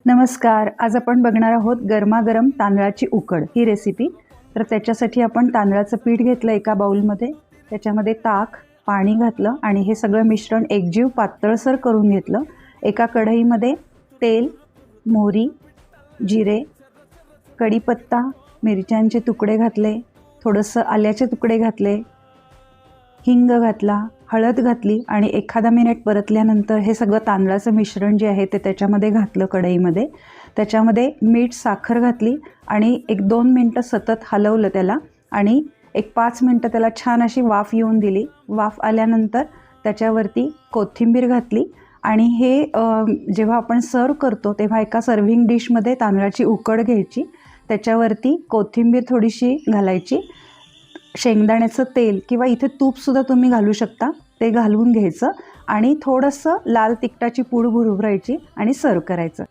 नमस्कार. आज आपण बघणार आहोत गरमागरम तांदळाची उकड ही रेसिपी. तर त्याच्यासाठी आपण तांदळाचं पीठ घेतलं एका बाउलमध्ये, त्याच्यामध्ये ताक, पाणी घातलं आणि हे सगळं मिश्रण एकजीव पातळसर करून घेतलं. एका कढईमध्ये तेल, मोहरी, जिरे, कढीपत्ता, मिरच्यांचे तुकडे घातले, थोडंसं आल्याचे तुकडे घातले, हिंग घातला, हळद घातली आणि एखादा मिनिट परतल्यानंतर हे सगळं तांदळाचं मिश्रण जे आहे ते त्याच्यामध्ये घातलं कढईमध्ये. त्याच्यामध्ये मीठ, साखर घातली आणि 1-2 मिनटं सतत हलवलं त्याला आणि 5 मिनटं त्याला छान अशी वाफ येऊन दिली. वाफ आल्यानंतर त्याच्यावरती कोथिंबीर घातली आणि हे जेव्हा आपण सर्व करतो तेव्हा एका सर्व्हिंग डिशमध्ये तांदळाची उकड घ्यायची, त्याच्यावरती कोथिंबीर थोडीशी घालायची, शेंगदाण्याचं तेल किंवा इथे तूपसुद्धा तुम्ही घालू शकता, ते घालून घ्यायचं आणि थोडंसं लाल तिखटाची पूड भुरभरायची आणि सर्व करायचं.